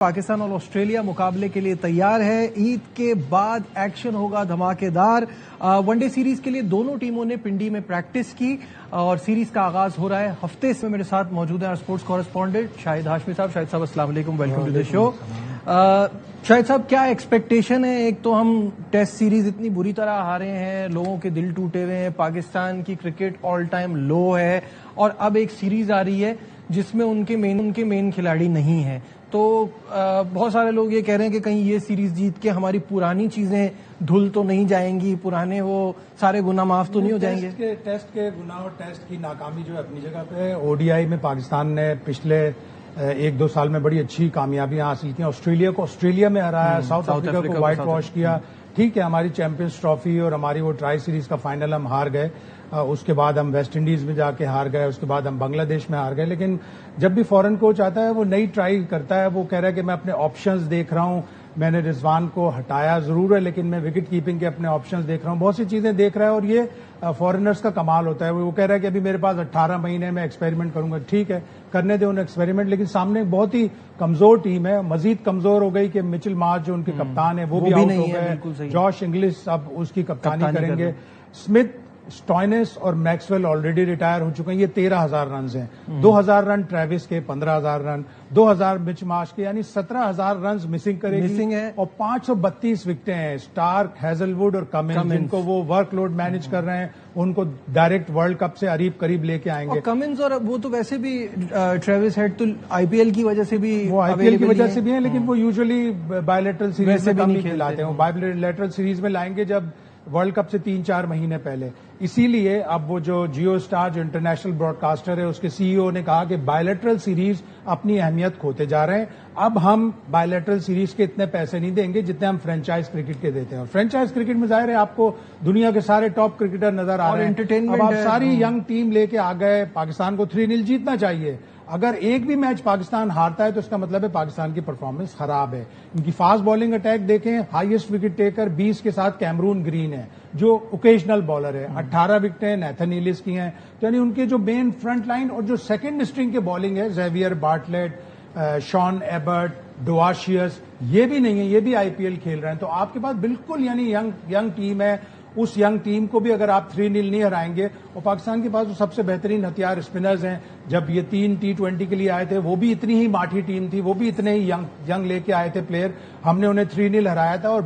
पाकिस्तान और ऑस्ट्रेलिया मुकाबले के लिए तैयार है। ईद के बाद एक्शन होगा धमाकेदार। वनडे सीरीज के लिए दोनों टीमों ने पिंडी में प्रैक्टिस की और सीरीज का आगाज हो रहा है। हफ्ते से मेरे साथ मौजूद है स्पोर्ट्स कॉरेस्पॉन्डेंट शाहिद हाशमी साहब। शाहिद साहब अस्सलाम वालेकुम, welcome to the show. Shahid साहब, क्या एक्सपेक्टेशन है? एक तो हम टेस्ट सीरीज इतनी बुरी तरह हारे हैं, लोगों के दिल टूटे हुए हैं, पाकिस्तान की क्रिकेट ऑल टाइम लो है और अब एक सीरीज आ रही है जिसमें उनके मेन खिलाड़ी नहीं है। तो बहुत सारे लोग ये कह रहे हैं कि कहीं ये सीरीज जीत के हमारी पुरानी चीजें धुल तो नहीं जाएंगी, पुराने वो सारे गुनाह माफ तो नहीं हो जाएंगे। टेस्ट के गुनाह और टेस्ट की नाकामी जो है अपनी जगह पे है। ओडीआई में पाकिस्तान ने पिछले 1-2 साल में बड़ी अच्छी कामयाबियां हासिल की। ऑस्ट्रेलिया को ऑस्ट्रेलिया में हराया, साउथ अफ्रीका को व्हाइट वॉश किया। ठीक है, हमारी चैंपियंस ट्रॉफी और हमारी वो ट्राई सीरीज का फाइनल हम हार गए। उसके बाद हम वेस्ट इंडीज में जाके हार गए, उसके बाद हम बांग्लादेश में हार गए। लेकिन जब भी फॉरेन कोच आता है वो नई ट्राई करता है, वो कह रहा है कि मैं अपने ऑप्शंस देख रहा हूं। मैंने रिजवान को हटाया जरूर है, लेकिन मैं विकेट कीपिंग के अपने ऑप्शंस देख रहा हूं, बहुत सी चीजें देख रहा है। और ये फॉरेनर्स का कमाल होता है। वो कह रहा है कि अभी मेरे पास 18 महीने में एक्सपेरिमेंट करूंगा। ठीक है, करने दे उन्हें एक्सपेरिमेंट, लेकिन सामने एक बहुत ही कमजोर टीम है। मजीद कमजोर हो गई कि मिचेल मार्श जो उनके कप्तान है वो भी आउट हो गए। जॉश इंग्लिश अब उसकी कप्तानी करेंगे। स्मिथ, स्टॉइनिस और मैक्सवेल ऑलरेडी रिटायर हो चुके हैं। ये 13,000 रन हैं। 2,000 रन ट्रेविस के, 15,000 रन, 2,000 मिच मार्श के, यानी 17,000 रन मिसिंग है। और 532 विकेटें हैं। स्टार्क, हैजलवुड और कमिंस, जिनको वो वर्कलोड मैनेज कर रहे हैं, उनको डायरेक्ट वर्ल्ड कप से करीब लेके आएंगे। और कमिंस और वो तो वैसे भी ट्रेविस हेड तो आईपीएल की वजह से भी, वो आईपीएल की वजह से भी है, लेकिन वो यूजुअली बायलैटरल सीरीज में कम ही खिलाते हैं। बायलैटरल सीरीज में लाएंगे जब वर्ल्ड कप से 3-4 महीने पहले। इसीलिए अब वो जो जियो स्टार जो इंटरनेशनल ब्रॉडकास्टर है, उसके सीईओ ने कहा कि बायलैटरल सीरीज अपनी अहमियत खोते जा रहे हैं। अब हम बायलैटरल सीरीज के इतने पैसे नहीं देंगे जितने हम फ्रेंचाइज क्रिकेट के देते हैं। और फ्रेंचाइज क्रिकेट में जाहिर है आपको दुनिया के सारे टॉप क्रिकेटर नजर आ रहे हैं। अब आप सारी यंग टीम लेके आ गए। पाकिस्तान को 3-0 जीतना चाहिए। अगर एक भी मैच पाकिस्तान हारता है तो इसका मतलब है पाकिस्तान की परफॉर्मेंस खराब है। इनकी फास्ट बॉलिंग अटैक देखें, हाईएस्ट विकेट टेकर 20 के साथ कैमरून ग्रीन है जो ओकेजनल बॉलर है। 18 विकेटें नेथन एलिस की हैं। तो यानी उनके जो मेन फ्रंट लाइन और जो सेकंड स्ट्रिंग के बॉलिंग है, जेवियर बार्टलेट, शॉन एबर्ट, डुआशियस, ये भी नहीं है, ये भी आईपीएल खेल रहे हैं। तो आपके पास बिल्कुल यानी यंग टीम है। उस यंग टीम को भी अगर आप 3-0 नहीं हराएंगे, और पाकिस्तान के पास तो सबसे बेहतरीन हथियार स्पिनर्स हैं। जब ये 3 T20 के लिए आए थे वो भी इतनी ही माठी टीम थी, वो भी इतने ही यंग लेके आए थे प्लेयर। हमने उन्हें 3-0 हराया था और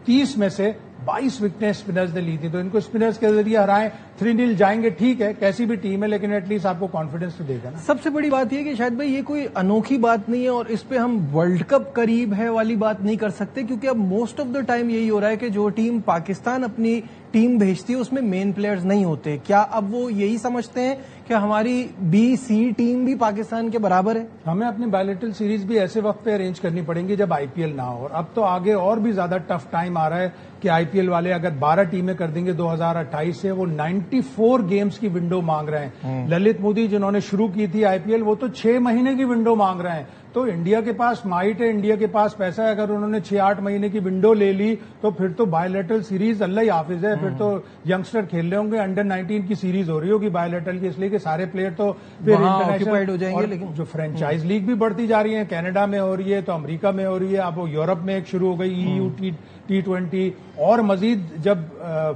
30 में से 22 विकेटें स्पिनर्स ने ली थी। तो इनको स्पिनर्स के जरिए हराएं, 3-0 जाएंगे। ठीक है, कैसी भी टीम है, लेकिन एटलीस्ट आपको कॉन्फिडेंस तो देगा ना। सबसे बड़ी बात यह कि शायद भाई ये कोई अनोखी बात नहीं है और इस पे हम वर्ल्ड कप करीब है वाली बात नहीं कर सकते, क्योंकि अब मोस्ट ऑफ द टाइम यही हो रहा है कि जो टीम पाकिस्तान अपनी टीम भेजती है उसमें मेन प्लेयर्स नहीं होते। क्या अब वो यही समझते हैं कि हमारी B-C टीम भी पाकिस्तान के बराबर है? हमें अपनी बायलैटरल सीरीज भी ऐसे वक्त पे अरेंज करनी पड़ेंगी जब आईपीएल ना हो। और अब तो आगे और भी ज्यादा टफ टाइम आ रहा है कि आईपीएल वाले अगर 12 टीमें कर देंगे 2028 से, वो 94 गेम्स की विंडो मांग रहे हैं। ललित मोदी जिन्होंने शुरू की थी आईपीएल, वो तो 6 महीने की विंडो मांग रहे हैं। तो इंडिया के पास माइट है, इंडिया के पास पैसा है। अगर उन्होंने 6-8 महीने की विंडो ले ली तो फिर तो बायलैटरल सीरीज अल्लाह ही हाफिज है। फिर तो यंगस्टर खेल रहे होंगे, अंडर 19 की सीरीज हो रही होगी बायलैटरल की, इसलिए कि सारे प्लेयर तो फिर इंटरनेशनल हो जाएंगे। लेकिन जो फ्रेंचाइज लीग भी बढ़ती जा रही है, कनाडा में हो रही है तो अमेरिका में हो रही है, अब वो यूरोप में एक शुरू हो गई EU T20, और मजीद जब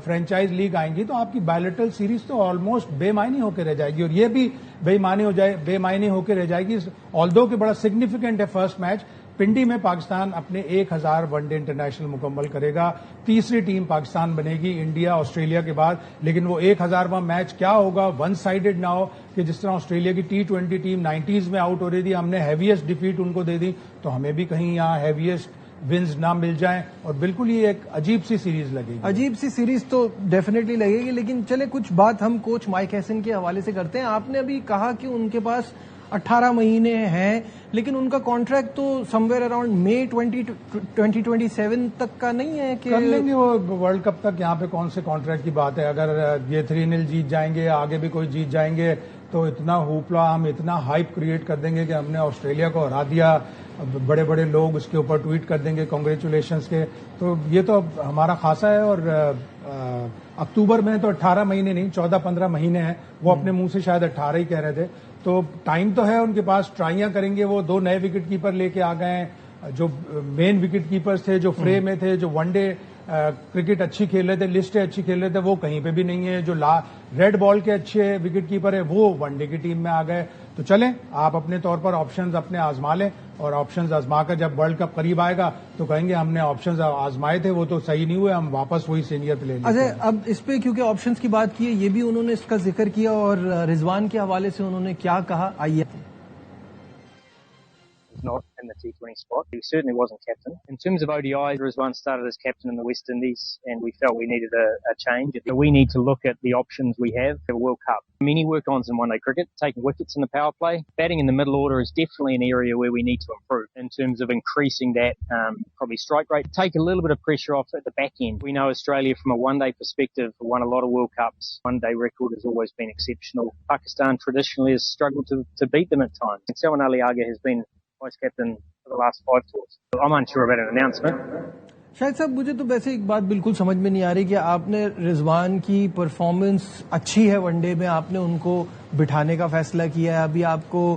फ्रेंचाइज लीग आएंगी तो आपकी बायलैटरल सीरीज तो ऑलमोस्ट बेमायनी होकर रह जाएगी। और ये भी बेमायनी होकर रह जाएगी। ऑल्दो कि बड़ा सिग्निफिकेंट है फर्स्ट मैच पिंडी में, पाकिस्तान अपने 1000 वनडे इंटरनेशनल मुकम्मल करेगा। तीसरी टीम पाकिस्तान बनेगी इंडिया ऑस्ट्रेलिया के बाद। लेकिन वो 1000वां मैच क्या होगा, वन साइडेड ना हो कि जिस तरह ऑस्ट्रेलिया की T20 टीम 90s में आउट हो रही थी, हमने हैवीएस्ट डिफीट उनको दे दी, तो हमें भी कहीं यहाँ हैवीएस्ट विन्स ना मिल जाएं और बिल्कुल ये एक अजीब सी सीरीज लगेगी। अजीब सी सीरीज तो डेफिनेटली लगेगी। लेकिन चले कुछ बात हम कोच माइक हैसन के हवाले से करते हैं। आपने अभी कहा कि उनके पास 18 महीने हैं, लेकिन उनका कॉन्ट्रैक्ट तो समवेयर अराउंड मई 2027 तक का नहीं है कि कर लेंगे वो वर्ल्ड कप तक। यहाँ पे कौन से कॉन्ट्रैक्ट की बात है? अगर ये 3-0 जीत जाएंगे, आगे भी कोई जीत जाएंगे, तो इतना हुपला, हम इतना हाइप क्रिएट कर देंगे कि हमने ऑस्ट्रेलिया को हरा दिया। बड़े बड़े लोग उसके ऊपर ट्वीट कर देंगे कांग्रेचुलेशंस के। तो ये तो हमारा खासा है। और अक्टूबर में तो 18 महीने नहीं, 14-15 महीने हैं। वो अपने मुंह से शायद 18 ही कह रहे थे। तो टाइम तो है उनके पास, ट्राइयां करेंगे। वो 2 नए विकेट कीपर लेके आ गए हैं। जो मेन विकेट कीपर्स थे, जो फ्रे में थे, जो वनडे क्रिकेट अच्छी खेल रहे थे, लिस्टें अच्छी खेल रहे थे, वो कहीं पे भी नहीं है। जो रेड बॉल के अच्छे विकेट कीपर है वो वनडे की टीम में आ गए। तो चलें, आप अपने तौर पर ऑप्शंस अपने आजमा लें, और ऑप्शंस आजमाकर जब वर्ल्ड कप करीब आएगा तो कहेंगे हमने ऑप्शंस आजमाए थे, वो तो सही नहीं हुए, हम वापस वही सीनियर पे ले लेते हैं। अब इस पे क्योंकि ऑप्शंस की बात की है, ये भी उन्होंने इसका जिक्र किया, और रिजवान के हवाले से उन्होंने क्या कहा, आइए। Not in the T20 spot. He certainly wasn't captain. In terms of ODI, Rizwan started as captain in the West Indies, and we felt we needed a change. We need to look at the options we have for the World Cup. Many work-ons in one-day cricket, taking wickets in the power play. Batting in the middle order is definitely an area where we need to improve in terms of increasing that probably strike rate. Take a little bit of pressure off at the back end. We know Australia from a one-day perspective won a lot of World Cups. One-day record has always been exceptional. Pakistan traditionally has struggled to beat them at times. And Salman Ali Agha has been vice captain for the last 5 tours. So I'm unsure about an announcement. शायद साहब, मुझे तो वैसे एक बात बिल्कुल समझ में नहीं आ रही कि आपने रिजवान की परफॉर्मेंस अच्छी है वनडे में, आपने उनको बिठाने का फैसला किया है। अभी आपको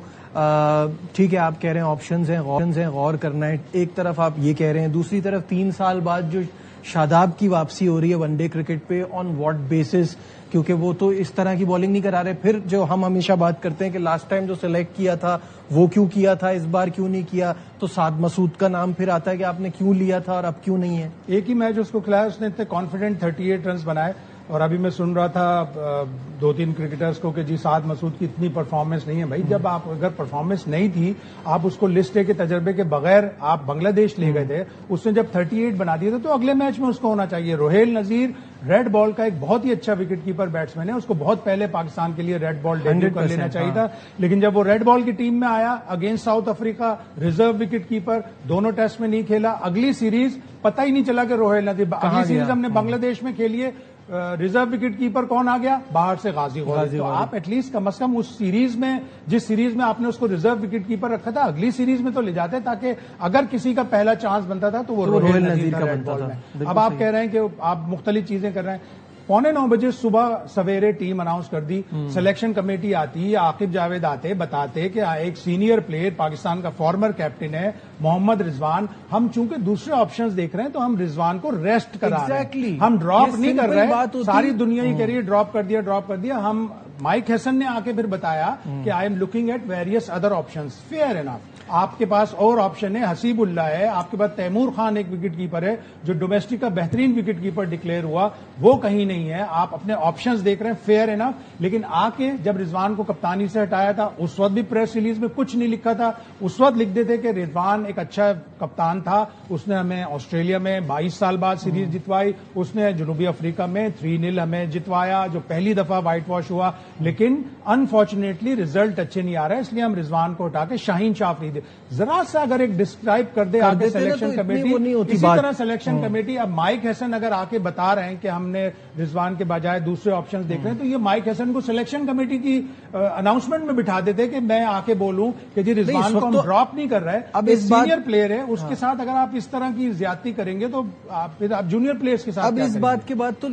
ठीक है, आप कह रहे हैं ऑप्शंस हैं, गौर करना है। एक तरफ आप ये कह रहे हैं, दूसरी तरफ 3 साल बाद जो शादाब की वापसी हो रही है वनडे क्रिकेट पे, ऑन व्हाट बेसिस, क्योंकि वो तो इस तरह की बॉलिंग नहीं करा रहे। फिर जो हम हमेशा बात करते हैं कि लास्ट टाइम जो सिलेक्ट किया था वो क्यों किया था, इस बार क्यों नहीं किया, तो साद मसूद का नाम फिर आता है कि आपने क्यों लिया था और अब क्यों नहीं है। एक ही मैच उसको खिलाया, उसने इतने कॉन्फिडेंट 38 रन बनाए। और अभी मैं सुन रहा था 2-3 क्रिकेटर्स को कि जी साद मसूद की इतनी परफॉर्मेंस नहीं है। भाई, जब आप अगर परफॉर्मेंस नहीं थी, आप उसको लिस्ट ए के तजर्बे के बगैर आप बांग्लादेश ले गए थे, उसने जब 38 बना दिए थे तो अगले मैच में उसको होना चाहिए। रोहेल नजीर रेड बॉल का एक बहुत ही अच्छा विकेट कीपर बैट्समैन है, उसको बहुत पहले पाकिस्तान के लिए रेड बॉल डेब्यू कर लेना चाहिए था। लेकिन जब वो रेड बॉल की टीम में आया against south Africa, reserve wicket keeper, दोनों टेस्ट में नहीं खेला। अगली सीरीज पता ही नहीं चला कि रोहेल नजीर, अगली सीरीज हमने बांग्लादेश में खेली है, रिजर्व विकेट कीपर कौन आ गया, बाहर से गाजी गौरी। तो आप एटलीस्ट कम से कम उस सीरीज में, जिस सीरीज में आपने उसको रिजर्व विकेट कीपर रखा था, अगली सीरीज में तो ले जाते, ताकि अगर किसी का पहला चांस बनता था तो वो रोहेल नजीर का बनता था। अब आप कह रहे हैं कि आप मुख्तलिफ चीजें कर रहे हैं। 8:45 बजे सुबह सवेरे टीम अनाउंस कर दी, सिलेक्शन कमेटी आती, आकिब जावेद आते, बताते कि एक सीनियर प्लेयर पाकिस्तान का फॉर्मर कैप्टन है मोहम्मद रिजवान, हम चूंकि दूसरे ऑप्शंस देख रहे हैं तो हम रिजवान को रेस्ट करा रहे हैं, हम ड्रॉप नहीं कर रहे हैं। सारी दुनिया ही कह रही है ड्रॉप कर दिया। हम माइक हैसन ने आके फिर बताया कि I am looking at various other options. Fair enough, आपके पास और ऑप्शन है, हसीबुल्ला है, आपके पास तैमूर खान एक विकेट कीपर है जो डोमेस्टिक का बेहतरीन विकेट कीपर डिक्लेयर हुआ, वो कहीं नहीं है। आप अपने ऑप्शंस देख रहे हैं, फेयर इनफ। लेकिन आके जब रिजवान को कप्तानी से हटाया था उस वक्त भी प्रेस रिलीज में कुछ नहीं लिखा था। उस वक्त लिख देते कि रिजवान एक अच्छा कप्तान था, उसने हमें ऑस्ट्रेलिया में 22 साल बाद सीरीज जितवाई, उसने जनूबी अफ्रीका में 3-0 हमें जितवाया जो पहली दफा व्हाइट वॉश हुआ। लेकिन अनफॉर्चुनेटली रिजल्ट अच्छे नहीं आ रहे, इसलिए हम रिजवान को हटा के शाहीन शाह अफरीदी। जरा सा अगर एक डिस्क्राइब कर दे आगे सिलेक्शन कमेटी, इसी तरह सिलेक्शन कमेटी। अब माइक हैसन अगर आके बता रहे हैं कि हमने रिजवान के बजाय दूसरे ऑप्शंस देख रहे हैं, तो ये माइक हैसन को सिलेक्शन कमेटी की अनाउंसमेंट में बिठा देते कि मैं आके बोलूं कि जी रिजवान को हम ड्रॉप नहीं कर रहे हैं। अब इस सीनियर प्लेयर है, उसके साथ अगर आप इस तरह की ज्यादती करेंगे तो आप जूनियर प्लेयर्स के साथ। अब इस बात के बाद तो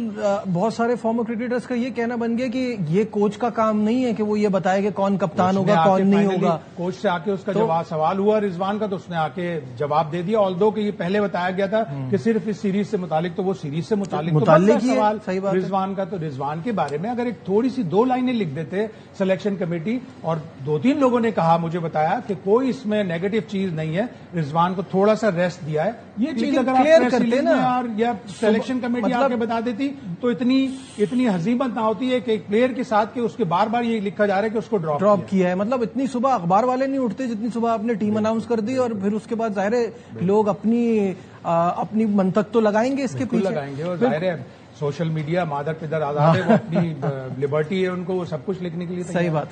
बहुत सारे फॉर्मर क्रिकेटर्स का ये कहना बन गया कि ये कोच का काम नहीं है कि वो ये बताए कि कौन कप्तान होगा कौन नहीं होगा। कोच से आके उसका जवाब सवाल हुआ रिजवान का, तो उसने आके जवाब दे दिया। ऑल्दो कि ये पहले बताया गया था कि सिर्फ इस सीरीज से मुतालिक, तो वो सीरीज से मुतालिक तो सवाल रिजवान का। तो रिजवान के बारे में अगर एक थोड़ी सी 2 लाइनें लिख देते सिलेक्शन कमेटी, और 2-3 लोगों ने कहा, मुझे बताया कि कोई इसमें नेगेटिव चीज नहीं है, रिजवान को थोड़ा सा रेस्ट दिया है। ये चीज अगर आप प्रेस रिलीज में और या सिलेक्शन कमेटी आके बता देती तो इतनी हजीमत ना होती है कि एक प्लेयर के साथ के उसके बार बार ये लिखा जा रहा है कि उसको ड्रॉप किया है। मतलब इतनी सुबह अखबार वाले नहीं उठते जितनी सुबह आपने टीम अनाउंस कर दी, और फिर उसके बाद जाहिर है लोग अपनी मंतक तो लगाएंगे इसके पीछे, लगाएंगे। और जाहिर है सोशल मीडिया मादर पिदर आजाद है, वो अपनी लिबर्टी है उनको, वो सब कुछ लिखने के लिए। सही बात है।